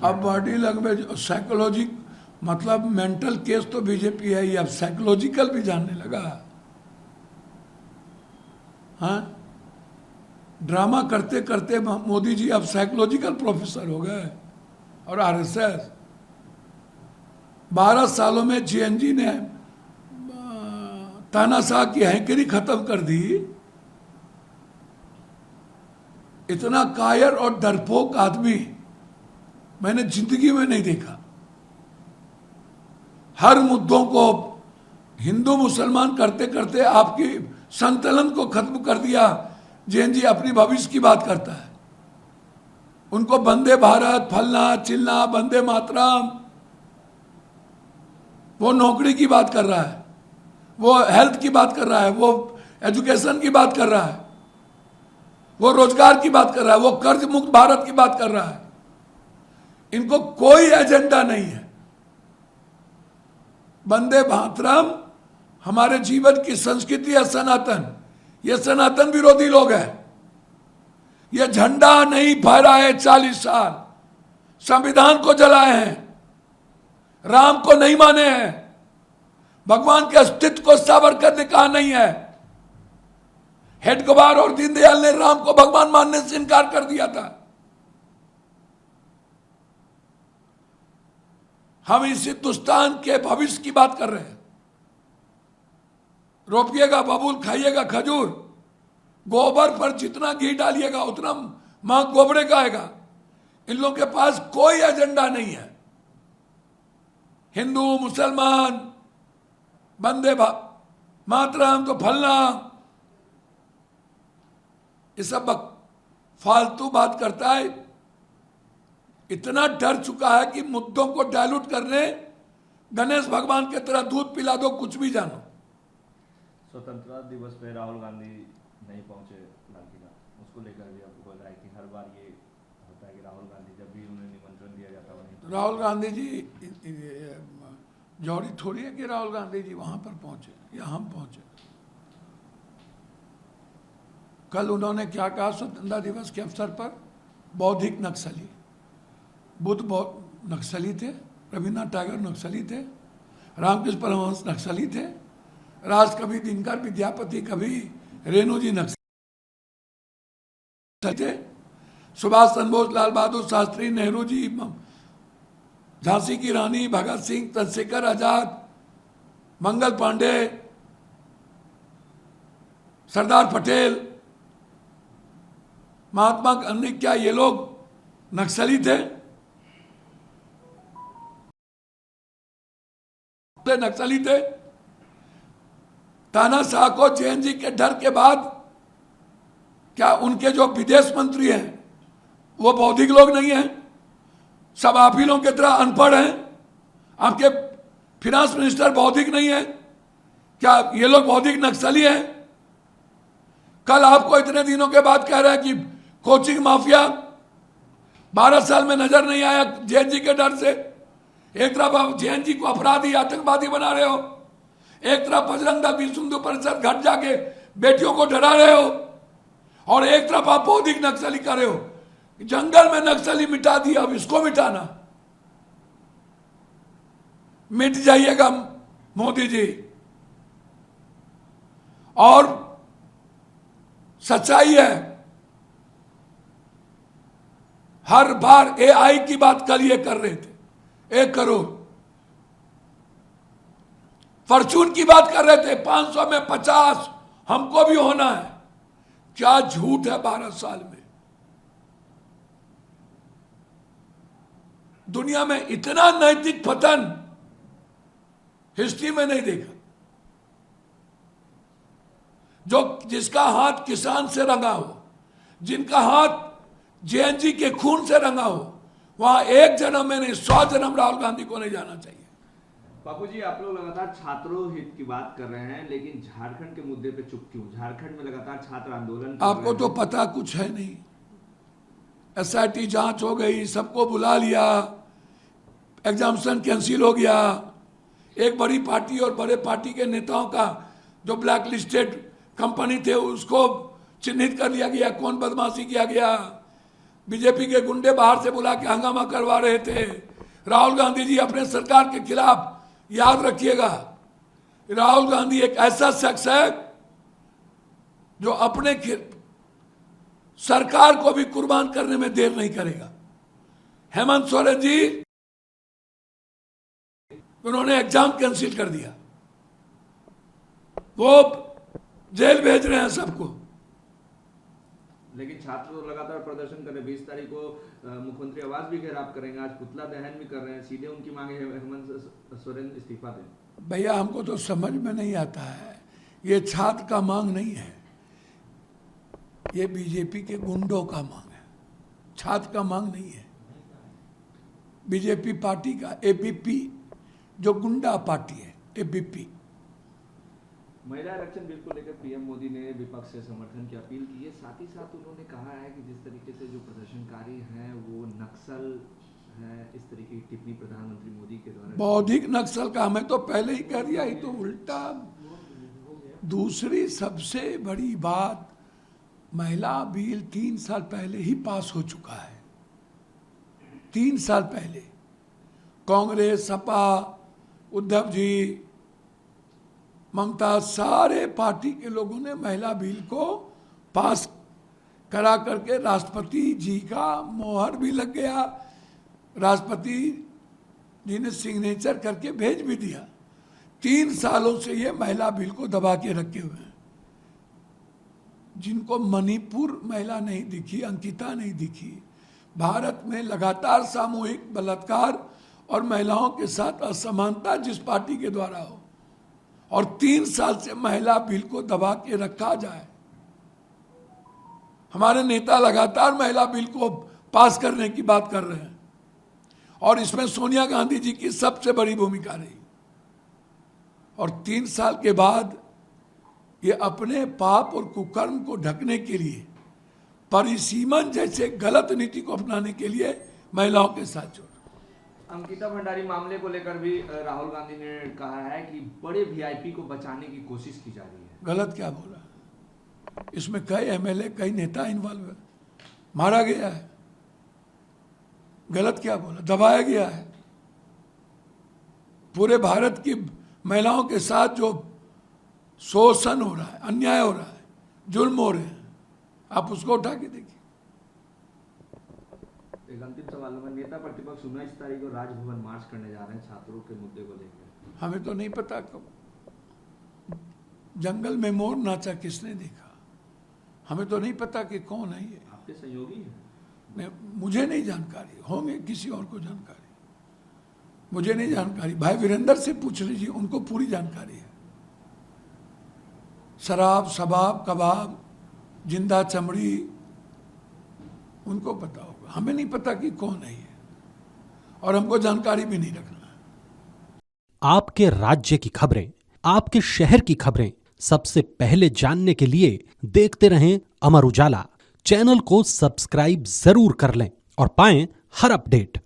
अब body language psychology मतलब mental case तो बीजेपी है ही, अब साइकोलॉजिकल भी जानने लगा। हाँ, ड्रामा करते करते मोदी जी अब साइकोलॉजिकल प्रोफेसर हो गए। और आरएसएस 12 सालों में जीएनजी ने तानाशाह की हैंकरी खत्म कर दी। इतना कायर और डरपोक आदमी मैंने जिंदगी में नहीं देखा। हर मुद्दों को हिंदू मुसलमान करते करते आपकी संतुलन को खत्म कर दिया। जीएनजी अपनी भविष्य की बात करता है, उनको वंदे भारत फलना चिलना वंदे मातरम, वो नौकरी की बात कर रहा है, वो हेल्थ की बात कर रहा है, वो एजुकेशन की बात कर रहा है, वो रोजगार की बात कर रहा है, वो कर्ज मुक्त भारत की बात कर रहा है। इनको कोई एजेंडा नहीं है। वंदे मातरम हमारे जीवन की संस्कृति है, सनातन। ये सनातन विरोधी लोग हैं। ये झंडा नहीं फहराए 40 साल, संविधान को जलाए हैं, राम को नहीं माने हैं, भगवान के अस्तित्व को सावरकर ने कहा नहीं है। हेडगेवार और दीनदयाल ने राम को भगवान मानने से इनकार कर दिया था। हम इस हिंदुस्तान के भविष्य की बात कर रहे हैं। रोपिएगा बबूल, खाइएगा खजूर, गोबर पर जितना घी डालिएगा उतना मां गोबरे का आएगा। इन लोगों के पास कोई एजेंडा नहीं है। हिंदू मुसलमान वंदे मातरम तो फलना, ये सब फालतू बात करता है। इतना डर चुका है कि मुद्दों को डायलूट करने गणेश भगवान के तरह दूध पिला दो, कुछ भी जानो। स्वतंत्रता दिवस पे राहुल गांधी नहीं पहुंचे लाल किला, उसको लेकर भी आपको बोल रहा है कि हर बार ये होता है कि राहुल गांधी जब भी उन्हें निमंत्रण दिया जाता है। राहुल गांधी जी जौहरी थोड़ी है कि राहुल गांधी जी वहां पर पहुंचे या हम पहुंचे। कल उन्होंने क्या कहा स्वतंत्रता दिवस के अवसर पर? बौद्धिक नक्सली। बुद्ध नक्सली थे, रविन्द्रनाथ टैगोर नक्सली थे, रामकृष्ण परमहंस नक्सली थे, राज कवि दिनकर विद्यापति कवि रेणु जी नक्सली थे, सुभाष चंद्र बोस, लाल बहादुर शास्त्री, नेहरू जी, झांसी की रानी, भगत सिंह, चंद्रशेखर आजाद, मंगल पांडे, सरदार पटेल, महात्मा गांधी, क्या ये लोग नक्सली थे? नक्सली थे। तानाशाह को जेएनजी के डर के बाद क्या उनके जो विदेश मंत्री हैं वो बौद्धिक लोग नहीं हैं? सब आप ही लोगों की तरह अनपढ़ हैं। आपके फिनांस मिनिस्टर बौद्धिक नहीं है क्या? ये लोग बौद्धिक नक्सली हैं। कल आपको इतने दिनों के बाद कह रहे हैं कि कोचिंग माफिया 12 साल में नजर नहीं आया जेएनजी के डर से। एक तरफ आप जेएनजी को अपराधी आतंकवादी बना रहे हो, एक तरफ बजरंग दल विश्व हिंदू परिषद घट जाके बेटियों को डरा रहे हो, और एक तरफ आप बौद्धिक नक्सली कर रहे हो। जंगल में नक्सली मिटा दिया, अब इसको मिटाना। मिट जाइएगा मोदी जी। और सच्चाई है, हर बार एआई की बात कल ये कर रहे थे, 1 करोड़। फॉर्चून की बात कर रहे थे, 500 में 50 हमको भी होना है। क्या झूठ है 12 साल में। दुनिया में इतना नैतिक पतन हिस्ट्री में नहीं देखा। जिसका हाथ किसान से रंगा हो, जिनका हाथ जेएनजी के खून से रंगा हो, वहां एक जन्म में नहीं 100 जन्म राहुल गांधी को नहीं जाना चाहिए। बापू जी, आप लोग लगातार छात्रों हित की बात कर रहे हैं, लेकिन झारखंड के मुद्दे पे चुप क्यों? झारखंड में लगातार छात्र आंदोलन आपको तो पता कुछ है नहीं। एसआईटी जांच हो गई, सबको बुला लिया, एग्जामिनेशन कैंसिल हो गया। एक बड़ी पार्टी और बड़े पार्टी के नेताओं का जो ब्लैक लिस्टेड कंपनी थे उसको चिन्हित कर लिया गया, कौन बदमाशी किया गया। बीजेपी के गुंडे बाहर से बुला के हंगामा करवा रहे थे। राहुल गांधी जी अपने सरकार के खिलाफ याद रखिएगा, राहुल गांधी एक ऐसा शख्स है जो अपने सरकार को भी कुर्बान करने में देर नहीं करेगा। हेमंत सोरेन जी, उन्होंने एग्जाम कैंसिल कर दिया, वो जेल भेज रहे हैं सबको। लेकिन छात्र तो लगातार प्रदर्शन कर रहे हैं। 20 तारीख को मुख्यमंत्री आवास भी घेराव करेंगे, आज पुतला दहन भी कर रहे हैं। सीधे उनकी मांग है हेमंत सोरेन इस्तीफा दें। भैया हमको तो समझ में नहीं आता है, ये छात्र का मांग नहीं है, ये बीजेपी के गुंडों का मांग है, छात्र का मांग नहीं है। बीजेपी पार्टी का एबीपी जो गुंडा पार्टी है, एबीपी। महिला आरक्षण बिल को लेकर पीएम मोदी ने विपक्ष से समर्थन की अपील की है। साथ ही साथ उन्होंने कहा है कि जिस तरीके से जो प्रदर्शनकारी हैं वो नक्सल है, इस तरीके की टिप्पणी प्रधानमंत्री मोदी के द्वारा। बौद्धिक नक्सल का हमें तो पहले ही कह दिया, ही तो उल्टा। दूसरी सबसे बड़ी बात, महिला बिल 3 साल पहले ही पास हो चुका है। 3 साल पहले कांग्रेस, सपा, उद्धव जी, ममता, सारे पार्टी के लोगों ने महिला बिल को पास करा करके राष्ट्रपति जी का मोहर भी लग गया, राष्ट्रपति जी ने सिग्नेचर करके भेज भी दिया। 3 सालों से ये महिला बिल को दबा के रखे हुए हैं। जिनको मणिपुर महिला नहीं दिखी, अंकिता नहीं दिखी, भारत में लगातार सामूहिक बलात्कार और महिलाओं के साथ असमानता जिस पार्टी के द्वारा हो, और 3 साल से महिला बिल को दबा के रखा जाए। हमारे नेता लगातार महिला बिल को पास करने की बात कर रहे हैं, और इसमें सोनिया गांधी जी की सबसे बड़ी भूमिका रही। और 3 साल के बाद ये अपने पाप और कुकर्म को ढकने के लिए, परिसीमन जैसे गलत नीति को अपनाने के लिए महिलाओं के साथ जुड़। अंकिता भंडारी मामले को लेकर भी राहुल गांधी ने कहा है कि बड़े वीआईपी को बचाने की कोशिश की जा रही है। गलत क्या बोला? इसमें कई एमएलए, कई नेता इन्वॉल्व है, मारा गया है। गलत क्या बोला? दबाया गया है। पूरे भारत की महिलाओं के साथ जो शोषण हो रहा है, अन्याय हो रहा है, जुल्म हो रहे हैं, आप उसको उठा के देखिए। एक अंतिम सवाल है, नेता प्रतिपक्ष 19 तारीख को राजभवन मार्च करने जा रहे हैं छात्रों के मुद्दे को लेकर। हमें तो नहीं पता कब जंगल में मोर नाचा किसने देखा, हमें तो नहीं पता कि कौन है ये। आपके सहयोगी हैं? मुझे नहीं जानकारी, होंगे किसी और को जानकारी, मुझे नहीं जानकारी। भाई वीरेंद्र से पूछ लीजिए, उनको पूरी जानकारी है। शराब, शबाब, कबाब, जिंदा चमड़ी, उनको पता होगा, हमें नहीं पता कि कौन है ये, और हमको जानकारी भी नहीं रखना है। आपके राज्य की खबरें, आपके शहर की खबरें सबसे पहले जानने के लिए देखते रहें अमर उजाला। चैनल को सब्सक्राइब जरूर कर लें और पाएं हर अपडेट।